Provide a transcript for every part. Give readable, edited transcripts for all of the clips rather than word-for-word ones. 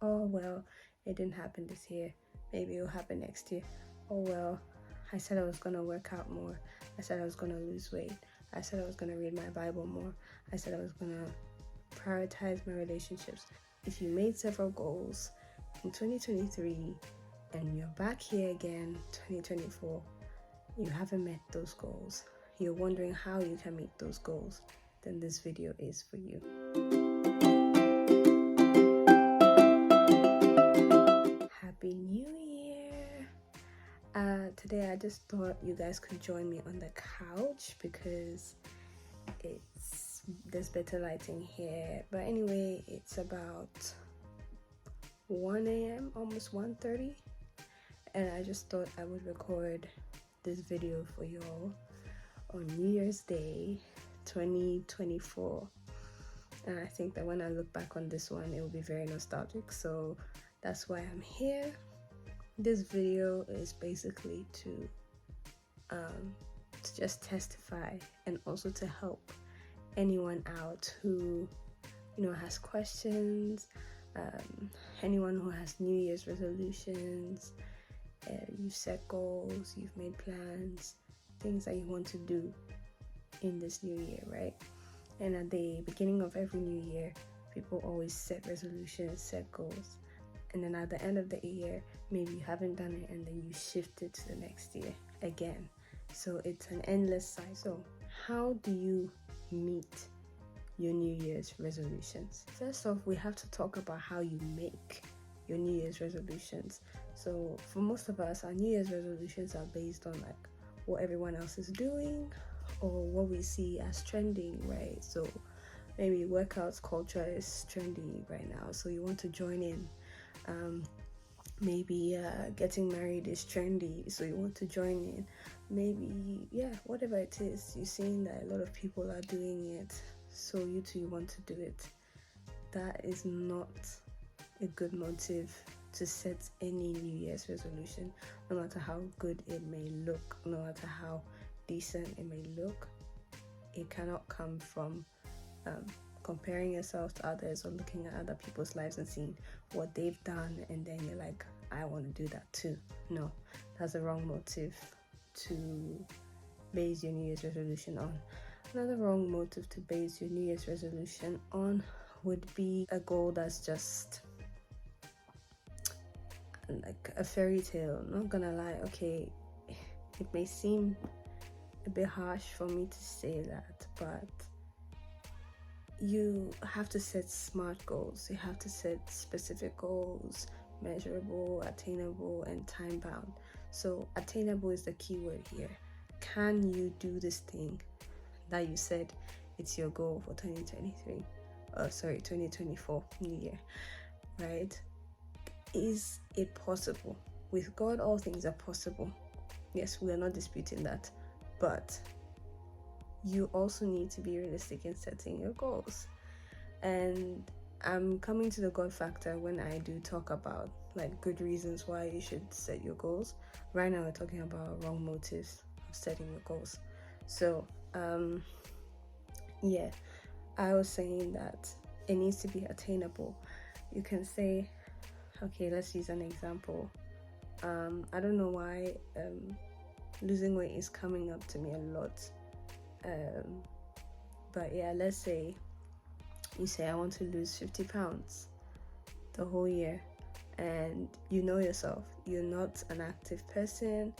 Oh well, it didn't happen this year. Maybe it'll happen next year. Oh well, I said I was gonna work out more. I said I was gonna lose weight. I said I was gonna read my Bible more. I said I was gonna prioritize my relationships. If you made several goals in 2023 and you're back here again 2024, you haven't met those goals, you're wondering how you can meet those goals, then this video is for you. Happy New Year! Today I just thought you guys could join me on the couch because there's better lighting here. But anyway, it's about 1 a.m, almost 1:30, and I just thought I would record this video for y'all on New Year's Day 2024. And I think that when I look back on this one, it will be very nostalgic, so that's why I'm here. This video is basically to just testify and also to help anyone out who has questions, anyone who has New Year's resolutions. You've set goals, you've made plans, things that you want to do in this new year, right? And at the beginning of every new year, people always set resolutions, set goals, and then at the end of the year, maybe you haven't done it and then you shift it to the next year again. So it's an endless cycle. So how do you meet your New Year's resolutions? First off, we have to talk about how you make your New Year's resolutions. So for most of us, our New Year's resolutions are based on like what everyone else is doing or what we see as trending, right? So maybe workouts culture is trendy right now, so you want to join in. Maybe getting married is trendy, so you want to join in. Maybe whatever it is, you're seeing that a lot of people are doing it, so you too want to do it. That is not a good motive to set any New Year's resolution, no matter how good it may look, no matter how decent it may look. It cannot come from comparing yourself to others or looking at other people's lives and seeing what they've done and then you're like, I want to do that too. No, that's the wrong motive to base your New Year's resolution on. Another wrong motive to base your New Year's resolution on would be a goal that's just like a fairy tale. I'm not gonna lie, okay, it may seem a bit harsh for me to say that, but you have to set smart goals. You have to set specific goals, measurable, attainable, and time bound. So attainable is the key word here. Can you do this thing that you said it's your goal for 2024 New Year, right? Is it possible? With God, all things are possible. Yes, we are not disputing that, but you also need to be realistic in setting your goals. And I'm coming to the God factor when I do talk about like good reasons why you should set your goals. Right now we're talking about wrong motives of setting your goals. So I was saying that it needs to be attainable. You can say, okay, let's use an example. I don't know why losing weight is coming up to me a lot. But yeah, let's say you say I want to lose 50 pounds the whole year, and you know yourself, you're not an active person,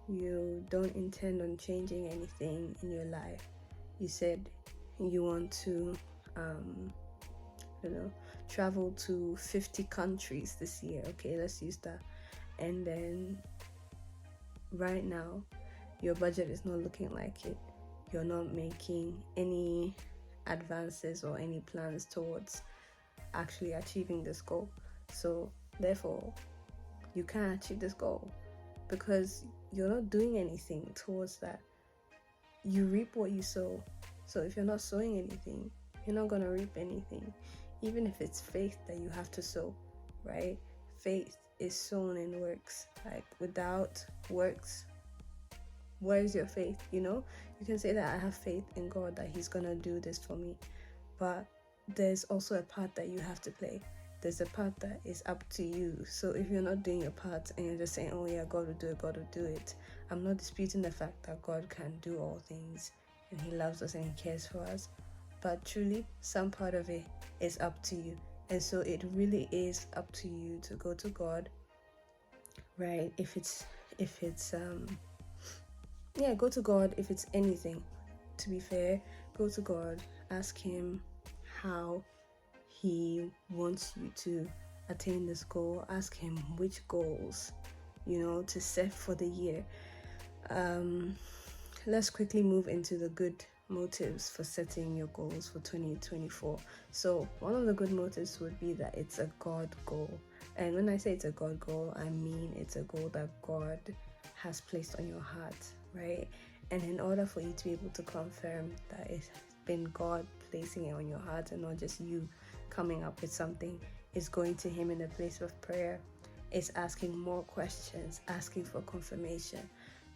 you don't intend on changing anything in your life. You said you want to travel to 50 countries this year. Okay, let's use that. And then right now your budget is not looking like it. You're not making any advances or any plans towards actually achieving this goal. So therefore you can't achieve this goal because you're not doing anything towards that. You reap what you sow. So if you're not sowing anything, you're not going to reap anything. Even if it's faith that you have to sow, right? Faith is sown in works. Like without works, where is your faith? You can say that I have faith in God that He's gonna do this for me, but there's also a part that you have to play. there's a part that is up to you. So if you're not doing your part and you're just saying, oh yeah, God will do it, God will do it, I'm not disputing the fact that God can do all things and he loves us and he cares for us, but truly some part of it is up to you. And so it really is up to you to go to God, right? If it's go to God. If it's anything, to be fair, go to God, ask him how he wants you to attain this goal. Ask him which goals, to set for the year. Let's quickly move into the good motives for setting your goals for 2024. So one of the good motives would be that it's a God goal. And when I say it's a God goal, I mean it's a goal that God has placed on your heart, right? And in order for you to be able to confirm that it's been God placing it on your heart and not just you coming up with something, is going to him in a place of prayer. It's asking more questions, asking for confirmation,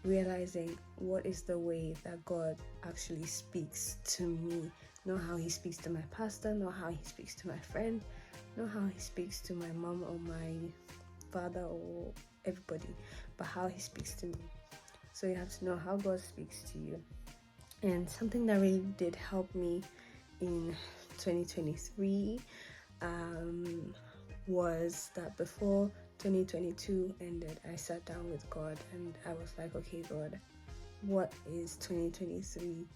realizing what is the way that God actually speaks to me. Not how he speaks to my pastor, not how he speaks to my friend, not how he speaks to my mom or my father or everybody, but how he speaks to me. So you have to know how God speaks to you. And something that really did help me in 2023 was that before 2022 ended, I sat down with God and I was like, okay, God, what is 2023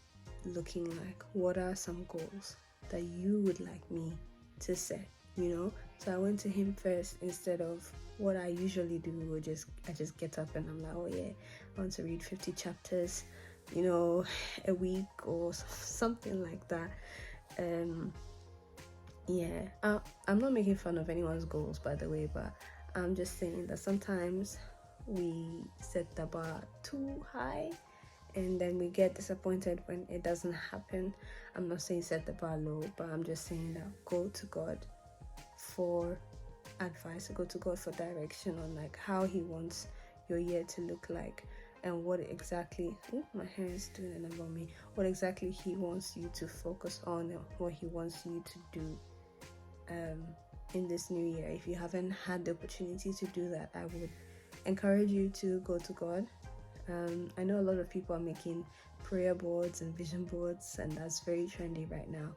looking like? What are some goals that you would like me to set? So I went to him first instead of what I usually do, I just get up and I'm like, oh yeah, I want to read 50 chapters, a week or something like that. I'm not making fun of anyone's goals, by the way, but I'm just saying that sometimes we set the bar too high and then we get disappointed when it doesn't happen. I'm not saying set the bar low, but I'm just saying that go to God for advice, go to God for direction on like how he wants your year to look like and what exactly my hair is doing a number on me, what exactly he wants you to focus on and what he wants you to do in this new year. If you haven't had the opportunity to do that, I would encourage you to go to God. I know a lot of people are making prayer boards and vision boards, and that's very trendy right now.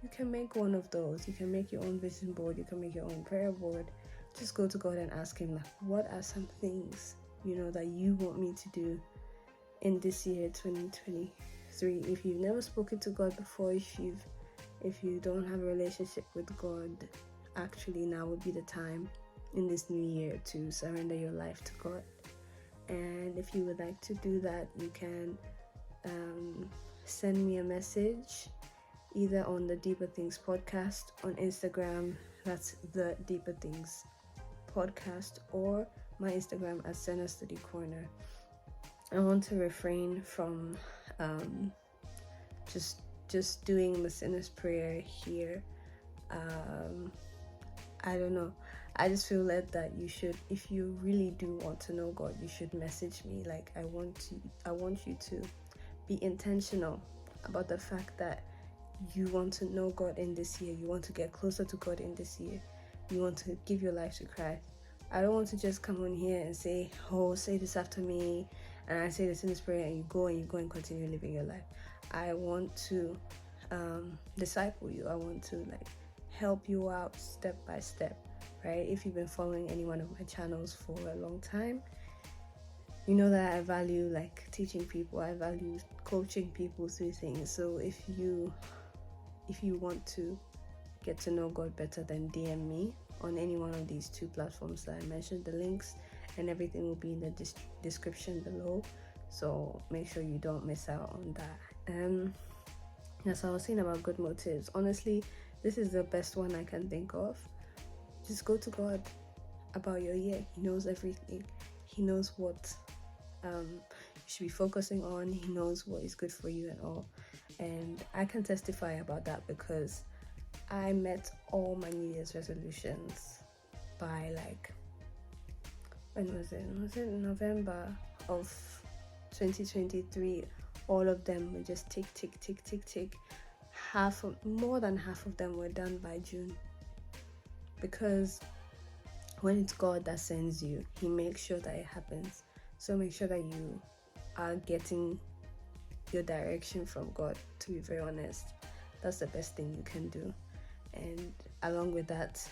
You can make one of those. You can make your own vision board. You can make your own prayer board. Just go to God and ask him, like, what are some things, that you want me to do in this year, 2023? If you've never spoken to God before, if you don't have a relationship with God, actually now would be the time in this new year to surrender your life to God. And if you would like to do that, you can send me a message either on the Deeper Things podcast on Instagram, that's the Deeper Things podcast, or my Instagram at Senna Study Corner. I want to refrain from just doing the sinner's prayer here. I don't know. I just feel led that you should, if you really do want to know God, you should message me. Like, I want you to be intentional about the fact that you want to know God in this year. You want to get closer to God in this year. You want to give your life to Christ. I don't want to just come on here and say, oh, say this after me, and I say this in this prayer, and you go and continue living your life. I want to disciple you. I want to help you out step by step, right? If you've been following any one of my channels for a long time, you know that I value teaching people. I value coaching people through things. So if you want to get to know God better, then DM me on any one of these two platforms that I mentioned. The links and everything will be in the description below, so make sure you don't miss out on that. So I was saying about good motives. Honestly, this is the best one I can think of. Just go to God about your year. He knows everything. He knows what you should be focusing on. He knows what is good for you and all. And I can testify about that because I met all my New Year's resolutions by when was it? Was it November of 2023? All of them were just tick, tick, tick, tick, tick. More than half of them were done by June. because when it's God that sends you, He makes sure that it happens. So make sure that you are getting your direction from God. To be very honest, that's the best thing you can do. And along with that,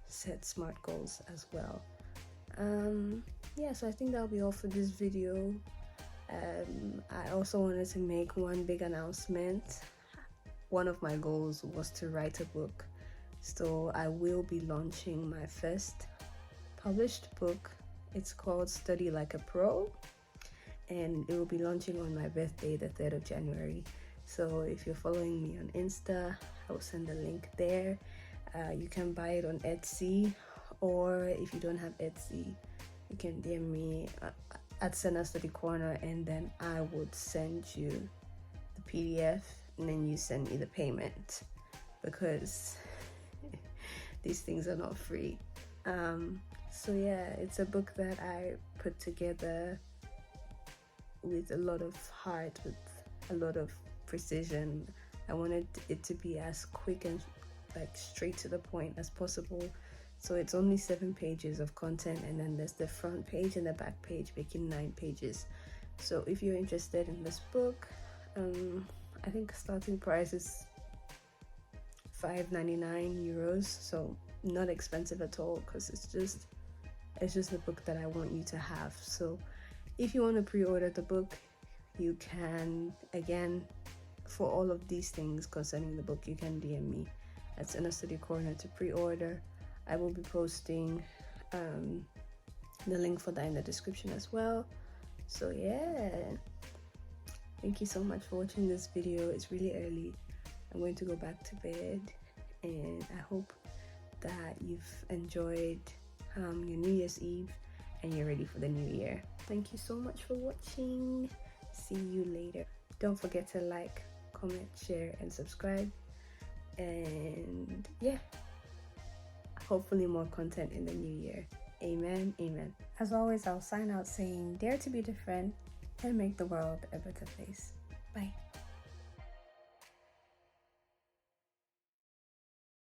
set smart goals as well. Yeah, so I think that'll be all for this video. I also wanted to make one big announcement. One of my goals was to write a book, so I will be launching my first published book. It's called Study Like a Pro, and it will be launching on my birthday, the 3rd of January. So if you're following me on Insta, I will send the link there. You can buy it on Etsy, or if you don't have Etsy, you can DM me at Senna Study Corner, and then I would send you the PDF, and then you send me the payment, because these things are not free. So yeah, it's a book that I put together with a lot of heart, with a lot of precision. I wanted it to be as quick and like straight to the point as possible. So it's only 7 pages of content, and then there's the front page and the back page, making 9 pages. So if you're interested in this book, I think starting price is €5.99, so not expensive at all, because it's just a book that I want you to have. So if you want to pre-order the book, you can. Again, for all of these things concerning the book, you can DM me at Senna Study Corner to pre-order. I will be posting the link for that in the description as well. So yeah, thank you so much for watching this video. It's really early. I'm going to go back to bed, and I hope that you've enjoyed your New Year's Eve and you're ready for the new year. Thank you so much for watching. See you later. Don't forget to like, comment, share, and subscribe. And yeah, hopefully more content in the new year. Amen, amen. As always, I'll sign out saying, dare to be different and make the world a better place. Bye.